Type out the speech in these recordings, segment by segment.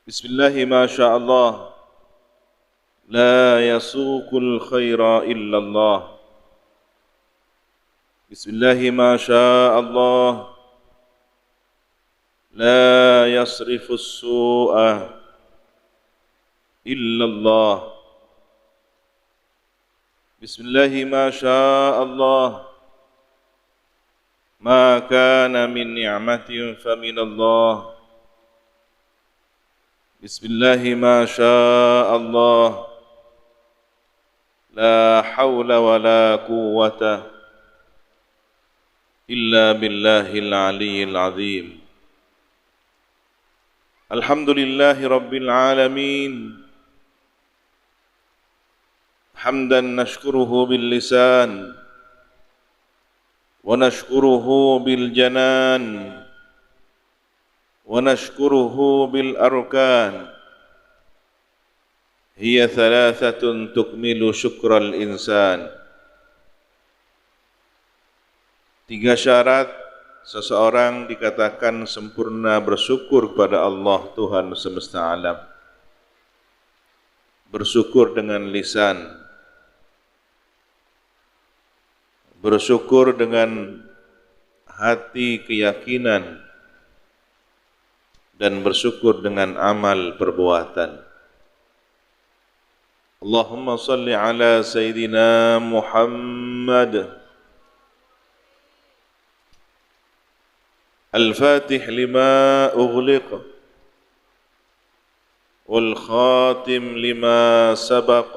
بسم الله ما شاء الله لا يسوق الخير إلا الله بسم الله ما شاء الله لا يصرف السوء إلا الله بسم الله ما شاء الله ما كان من نعمة فمن الله بسم الله ما شاء الله لا حول ولا قوة إلا بالله العلي العظيم الحمد لله رب العالمين حمدا نشكره باللسان ونشكره بالجنان ونشكره بالأركان هي ثلاثة تكمل شكر الإنسان. Tiga syarat seseorang dikatakan sempurna bersyukur kepada Allah Tuhan semesta alam. Bersyukur dengan lisan, bersyukur dengan hati keyakinan, dan bersyukur dengan amal perbuatan. Allahumma salli ala Sayyidina Muhammad Al-Fatih lima ughliq wal khatim lima sabaq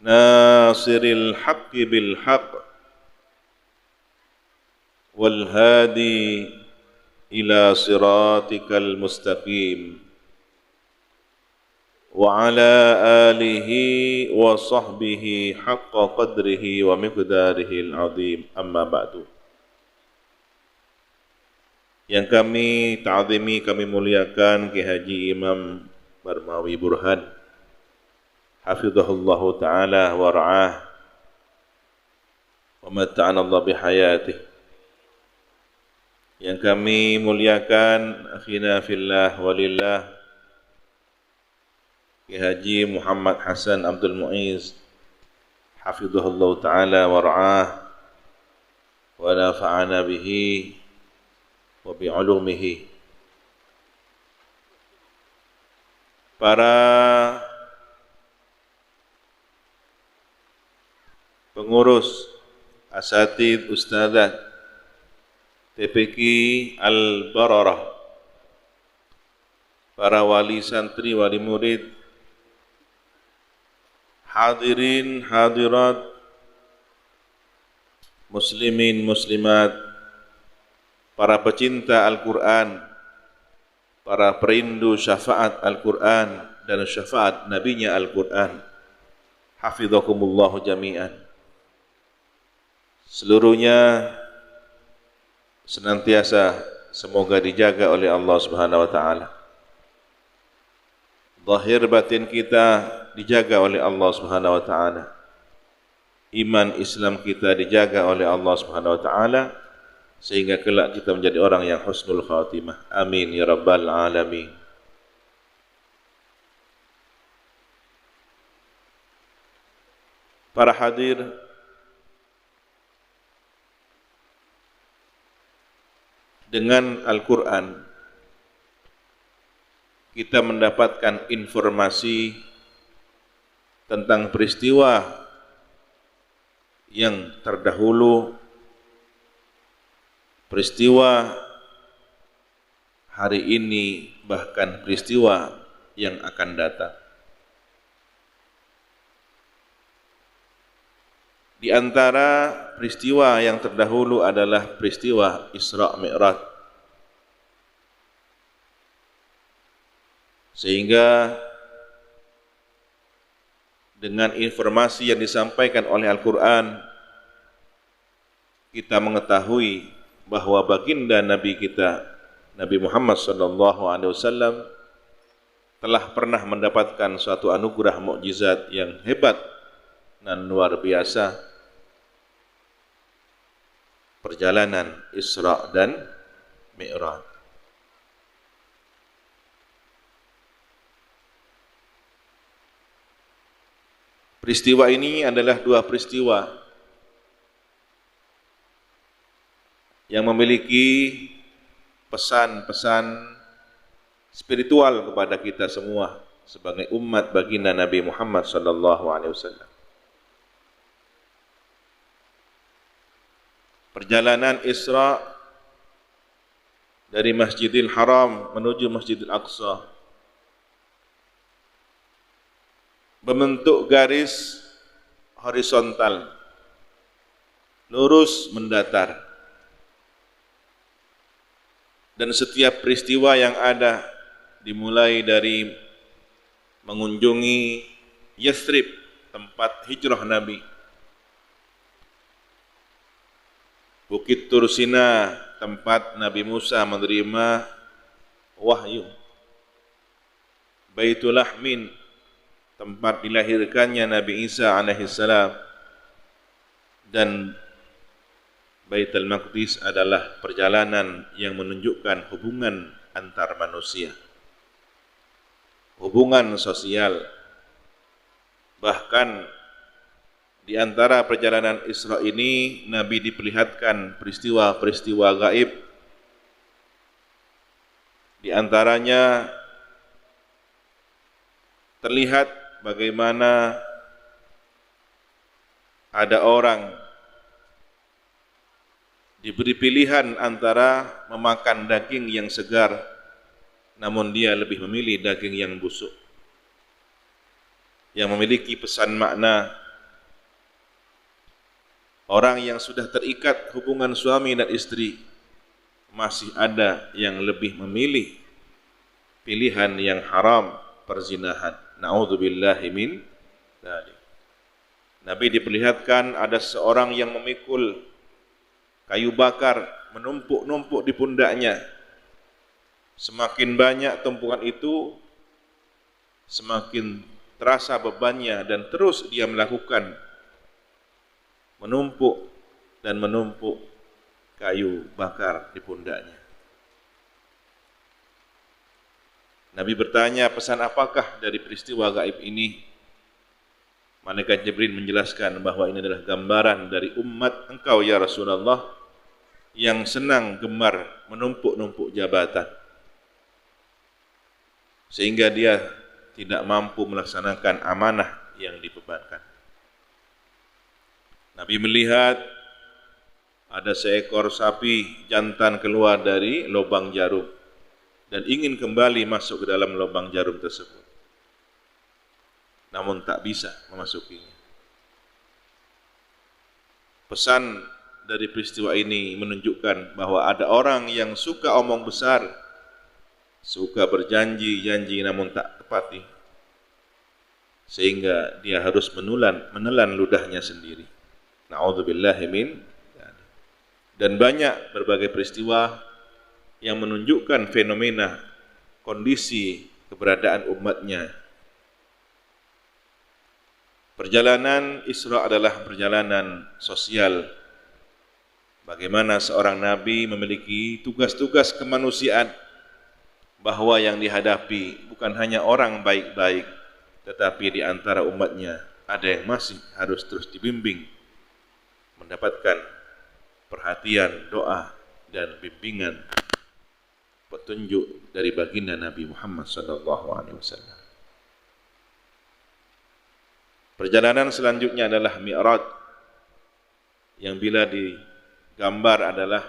nasiril haqqi bil haqq wal hadi ila siratikal mustaqim wa ala alihi wa sahbihi haqqa qadrihi wa miqdarihi al-azim, amma ba'du. Yang kami ta'zimi, kami muliakan Ki Haji Imam Barmawi Burhan hafizahullahu ta'ala wa ra'ah wa mata'ana Allah bihayatih. Yang kami muliakan akhina fillah walillah Ki Haji Muhammad Hasan Abdul Muiz hafizahullahu ta'ala wa ra'ah wa nafa'ana bihi wa bi'ulumihi. Para pengurus, asatidz, ustadzat TPQ Al-Bararah, para wali santri, wali murid, hadirin, hadirat, muslimin, muslimat, para pecinta Al-Quran, para perindu syafaat Al-Quran dan syafaat Nabinya Al-Quran, hafizakumullahu jami'an. Seluruhnya senantiasa semoga dijaga oleh Allah Subhanahu wa taala. Zahir batin kita dijaga oleh Allah Subhanahu wa taala. Iman Islam kita dijaga oleh Allah Subhanahu wa taala sehingga kelak kita menjadi orang yang husnul khatimah. Amin ya rabbal alamin. Para hadir, dengan Al-Quran kita mendapatkan informasi tentang peristiwa yang terdahulu, peristiwa hari ini, bahkan peristiwa yang akan datang. Di antara peristiwa yang terdahulu adalah peristiwa Isra Mi'raj. Sehingga dengan informasi yang disampaikan oleh Al-Quran, kita mengetahui bahwa baginda Nabi kita, Nabi Muhammad SAW, telah pernah mendapatkan suatu anugerah mukjizat yang hebat dan luar biasa, perjalanan Isra dan Mi'raj. Peristiwa ini adalah dua peristiwa yang memiliki pesan-pesan spiritual kepada kita semua sebagai umat baginda Nabi Muhammad sallallahu alaihi wasallam. Perjalanan Isra dari Masjidil Haram menuju Masjidil Aqsa membentuk garis horizontal, lurus mendatar. Dan setiap peristiwa yang ada dimulai dari mengunjungi Yathrib, tempat hijrah Nabi, Bukit Tursina, tempat Nabi Musa menerima wahyu, Baitul Lahmin, tempat dilahirkannya Nabi Isa alaihissalam, dan Baitul Maqdis adalah perjalanan yang menunjukkan hubungan antar manusia, hubungan sosial. Bahkan di antara perjalanan Isra ini Nabi diperlihatkan peristiwa-peristiwa gaib. Di antaranya terlihat bagaimana ada orang diberi pilihan antara memakan daging yang segar, namun dia lebih memilih daging yang busuk, yang memiliki pesan makna. Orang yang sudah terikat hubungan suami dan istri, masih ada yang lebih memilih pilihan yang haram, perzinahan. Na'udzubillahi min dzalik. Nabi diperlihatkan ada seorang yang memikul kayu bakar, menumpuk-numpuk di pundaknya. Semakin banyak tumpukan itu, semakin terasa bebannya, dan terus dia melakukan menumpuk dan menumpuk kayu bakar di pundaknya. Nabi bertanya, pesan apakah dari peristiwa gaib ini? Malaikat Jibril menjelaskan bahwa ini adalah gambaran dari umat engkau ya Rasulullah yang senang gemar menumpuk-numpuk jabatan, sehingga dia tidak mampu melaksanakan amanah yang dibebankan. Nabi melihat ada seekor sapi jantan keluar dari lubang jarum dan ingin kembali masuk ke dalam lubang jarum tersebut, namun tak bisa memasukinya. Pesan dari peristiwa ini menunjukkan bahwa ada orang yang suka omong besar, suka berjanji-janji namun tak tepati, sehingga dia harus menelan ludahnya sendiri. Na'udzubillahi min dzalik. Dan banyak berbagai peristiwa yang menunjukkan fenomena kondisi keberadaan umatnya. Perjalanan Isra adalah perjalanan sosial. Bagaimana seorang nabi memiliki tugas-tugas kemanusiaan, bahwa yang dihadapi bukan hanya orang baik-baik, tetapi di antara umatnya ada yang masih harus terus dibimbing, mendapatkan perhatian, doa, dan bimbingan petunjuk dari baginda Nabi Muhammad SAW. Perjalanan selanjutnya adalah Mi'raj, yang bila digambar adalah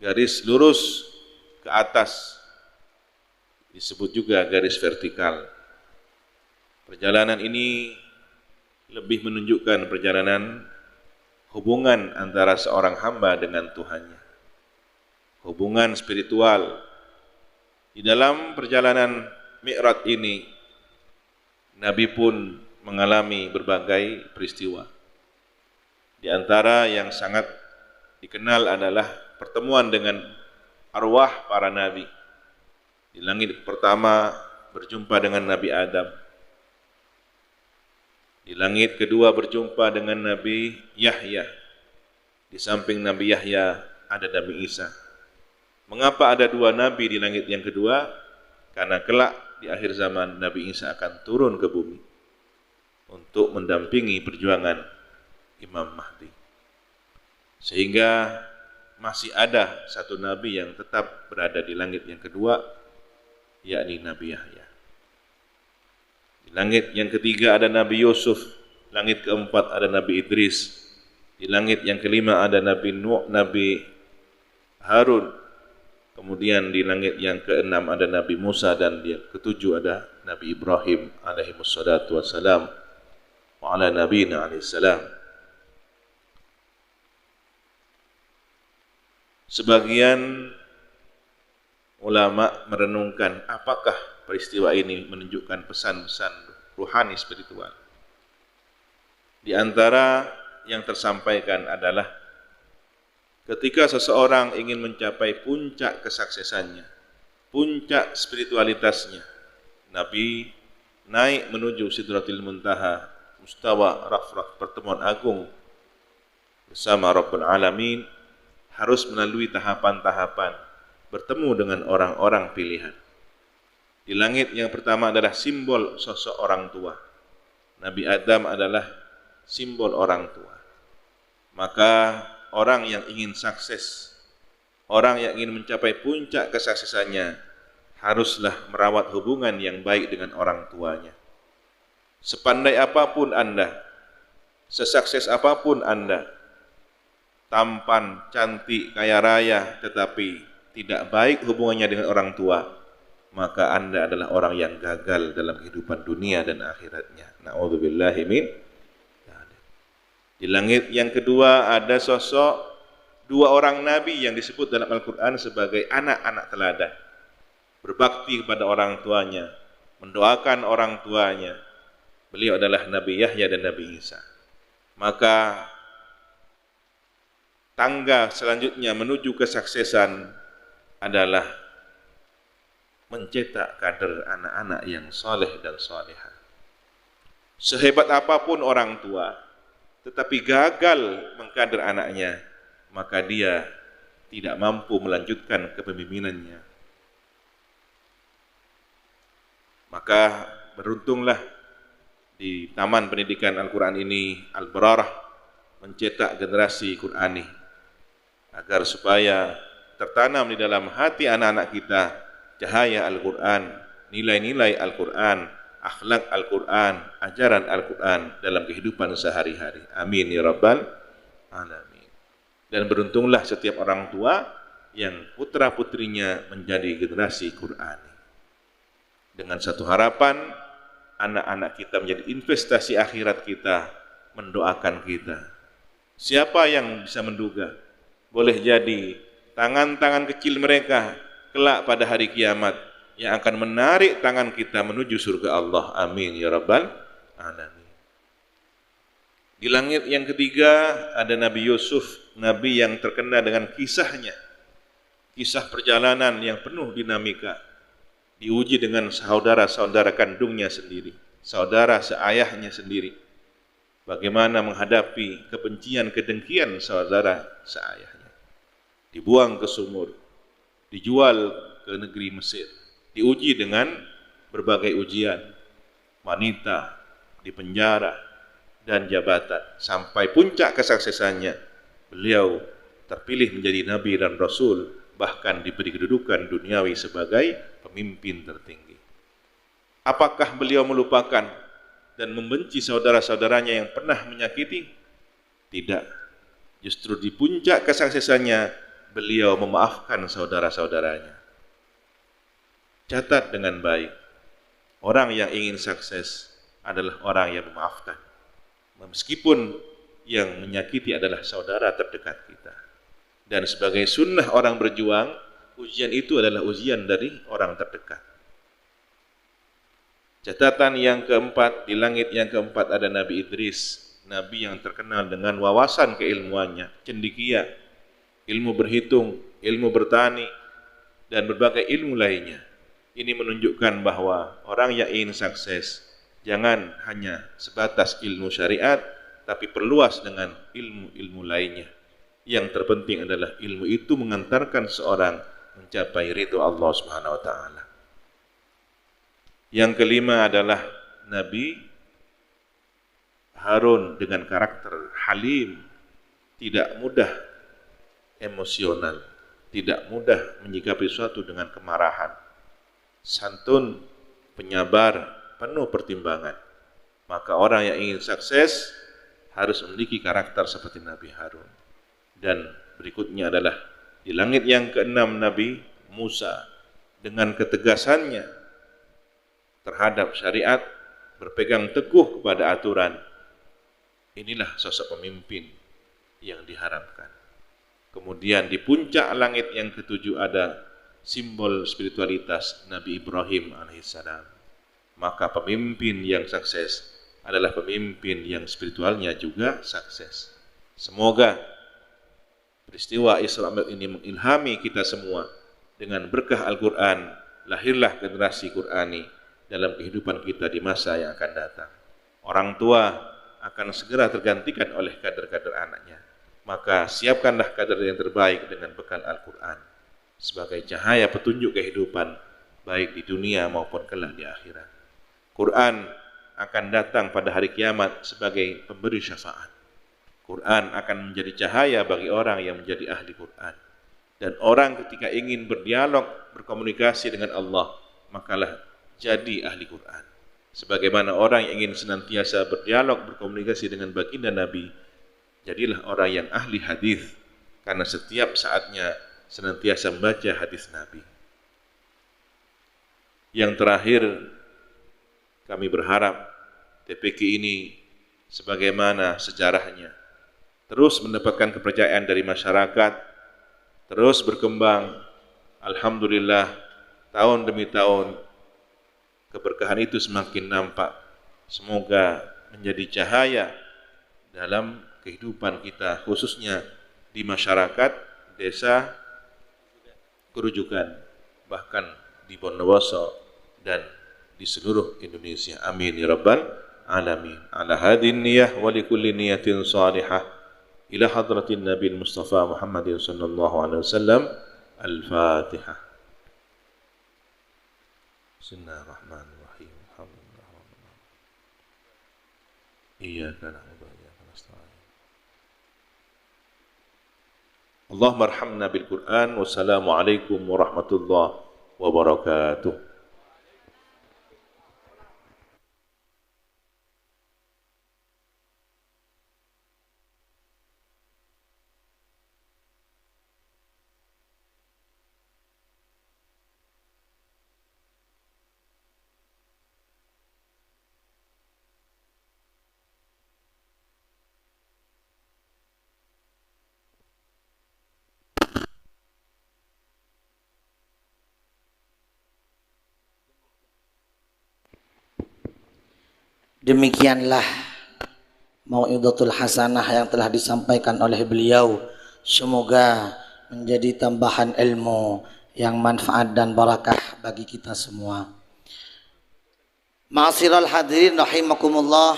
garis lurus ke atas, disebut juga garis vertikal. Perjalanan ini lebih menunjukkan perjalanan hubungan antara seorang hamba dengan Tuhannya, hubungan spiritual. Di dalam perjalanan Mi'raj ini, Nabi pun mengalami berbagai peristiwa. Di antara yang sangat dikenal adalah pertemuan dengan arwah para nabi. Di langit pertama berjumpa dengan Nabi Adam. Di langit kedua berjumpa dengan Nabi Yahya. Di samping Nabi Yahya ada Nabi Isa. Mengapa ada dua nabi di langit yang kedua? Karena kelak di akhir zaman Nabi Isa akan turun ke bumi untuk mendampingi perjuangan Imam Mahdi. Sehingga masih ada satu nabi yang tetap berada di langit yang kedua, yakni Nabi Yahya. Di langit yang ketiga ada Nabi Yusuf, langit keempat ada Nabi Idris, di langit yang kelima ada Nabi Nuh, Nabi Harun, kemudian di langit yang keenam ada Nabi Musa, dan di ketujuh ada Nabi Ibrahim alaihi wassalatu wassalam wa ala nabiyina alaihi salam. Sebagian ulama merenungkan apakah peristiwa ini menunjukkan pesan-pesan ruhani spiritual. Di antara yang tersampaikan adalah ketika seseorang ingin mencapai puncak kesuksesannya, puncak spiritualitasnya, Nabi naik menuju Sidratil Muntaha, mustawa raf-raf pertemuan agung bersama Rabbul Alamin, harus melalui tahapan-tahapan bertemu dengan orang-orang pilihan. Di langit yang pertama adalah simbol sosok orang tua. Nabi Adam adalah simbol orang tua. Maka orang yang ingin sukses, orang yang ingin mencapai puncak kesuksesannya, haruslah merawat hubungan yang baik dengan orang tuanya. Sepandai apapun Anda, sesukses apapun Anda, tampan, cantik, kaya raya, tetapi tidak baik hubungannya dengan orang tua, maka Anda adalah orang yang gagal dalam kehidupan dunia dan akhiratnya. Na'udzubillahi min. Di langit yang kedua ada sosok dua orang nabi yang disebut dalam Al-Quran sebagai anak-anak teladan. Berbakti kepada orang tuanya, mendoakan orang tuanya. Beliau adalah Nabi Yahya dan Nabi Isa. Maka tangga selanjutnya menuju kesuksesan adalah mencetak kader anak-anak yang saleh dan salihah. Sehebat apapun orang tua, tetapi gagal mengkader anaknya, maka dia tidak mampu melanjutkan kepemimpinannya. Maka beruntunglah di Taman Pendidikan Al-Quran ini Al-Bararah mencetak generasi Qurani, agar supaya tertanam di dalam hati anak-anak kita cahaya Al-Quran, nilai-nilai Al-Quran, akhlak Al-Quran, ajaran Al-Quran dalam kehidupan sehari-hari. Amin ya rabbal alamin. Dan beruntunglah setiap orang tua yang putra-putrinya menjadi generasi Qurani. Dengan satu harapan, anak-anak kita menjadi investasi akhirat kita, mendoakan kita. Siapa yang bisa menduga, boleh jadi tangan-tangan kecil mereka kelak pada hari kiamat yang akan menarik tangan kita menuju surga Allah. Amin ya rabbal alamin. Di langit yang ketiga ada Nabi Yusuf, Nabi yang terkenal dengan kisahnya, kisah perjalanan yang penuh dinamika, diuji dengan saudara-saudara kandungnya sendiri, saudara seayahnya sendiri, bagaimana menghadapi kebencian, kedengkian saudara seayahnya, dibuang ke sumur, dijual ke negeri Mesir, diuji dengan berbagai ujian, wanita, dipenjara, dan jabatan, sampai puncak kesuksesannya beliau terpilih menjadi Nabi dan Rasul, bahkan diberi kedudukan duniawi sebagai pemimpin tertinggi. Apakah beliau melupakan dan membenci saudara-saudaranya yang pernah menyakiti? Tidak. Justru di puncak kesuksesannya beliau memaafkan saudara-saudaranya. Catat dengan baik, orang yang ingin sukses adalah orang yang memaafkan, meskipun yang menyakiti adalah saudara terdekat kita. Dan sebagai sunnah orang berjuang, ujian itu adalah ujian dari orang terdekat. Catatan yang keempat, di langit yang keempat ada Nabi Idris, Nabi yang terkenal dengan wawasan keilmuannya, cendekia, ilmu berhitung, ilmu bertani, dan berbagai ilmu lainnya. Ini menunjukkan bahwa orang yang ingin sukses jangan hanya sebatas ilmu syariat, tapi perluas dengan ilmu-ilmu lainnya. Yang terpenting adalah ilmu itu mengantarkan seorang mencapai ridho Allah Subhanahu wa taala. Yang kelima adalah Nabi Harun dengan karakter halim, tidak mudah emosional, tidak mudah menyikapi sesuatu dengan kemarahan, santun, penyabar, penuh pertimbangan. Maka orang yang ingin sukses harus memiliki karakter seperti Nabi Harun. Dan berikutnya adalah di langit yang keenam Nabi Musa dengan ketegasannya terhadap syariat, berpegang teguh kepada aturan. Inilah sosok pemimpin yang diharapkan. Kemudian di puncak langit yang ketujuh ada simbol spiritualitas Nabi Ibrahim alaihissalam. Maka pemimpin yang sukses adalah pemimpin yang spiritualnya juga sukses. Semoga peristiwa Isra Mi'raj ini mengilhami kita semua. Dengan berkah Al-Quran, lahirlah generasi Qurani dalam kehidupan kita di masa yang akan datang. Orang tua akan segera tergantikan oleh kader-kader anaknya. Maka siapkanlah kader yang terbaik dengan bekal Al-Quran sebagai cahaya petunjuk kehidupan baik di dunia maupun kelak di akhirat. Quran akan datang pada hari kiamat sebagai pemberi syafaat. Quran akan menjadi cahaya bagi orang yang menjadi ahli Quran. Dan orang ketika ingin berdialog, berkomunikasi dengan Allah, makalah jadi ahli Quran. Sebagaimana orang yang ingin senantiasa berdialog, berkomunikasi dengan baginda Nabi, jadilah orang yang ahli hadis, karena setiap saatnya senantiasa membaca hadis Nabi. Yang terakhir, kami berharap TPQ ini sebagaimana sejarahnya terus mendapatkan kepercayaan dari masyarakat, terus berkembang. Alhamdulillah, tahun demi tahun keberkahan itu semakin nampak. Semoga menjadi cahaya dalam kehidupan kita, khususnya di masyarakat, desa, kerujukan, bahkan di Bondowoso dan di seluruh Indonesia. Amin ya rabbal alamin. Ala hadin niyah wa likulli niyatin salihah ila hadratin Nabi Mustafa Muhammadin sallallahu alaihi wasallam. Al-Fatihah. Bismillahirrahmanirrahim. Alhamdulillah. Iyyaka na'budu wa iyyaka nasta'in. Allahumma arhamna bil Qur'an. Wassalamualaikum warahmatullahi wabarakatuh. Demikianlah mau'izatul hasanah yang telah disampaikan oleh beliau. Semoga menjadi tambahan ilmu yang manfaat dan barakah bagi kita semua. Ma'asyiral hadirin rahimakumullah.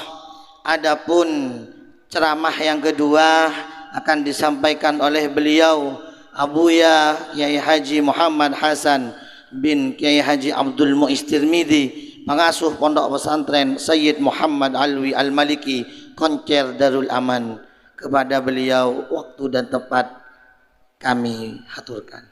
Adapun ceramah yang kedua akan disampaikan oleh beliau Abuya Kiai Haji Muhammad Hasan bin Kiai Haji Abdul Muiz Tirmidzi, pengasuh Pondok Pesantren Sayyid Muhammad Alwi Al-Maliki, Koncer Darul Aman. Kepada beliau waktu dan tempat kami haturkan.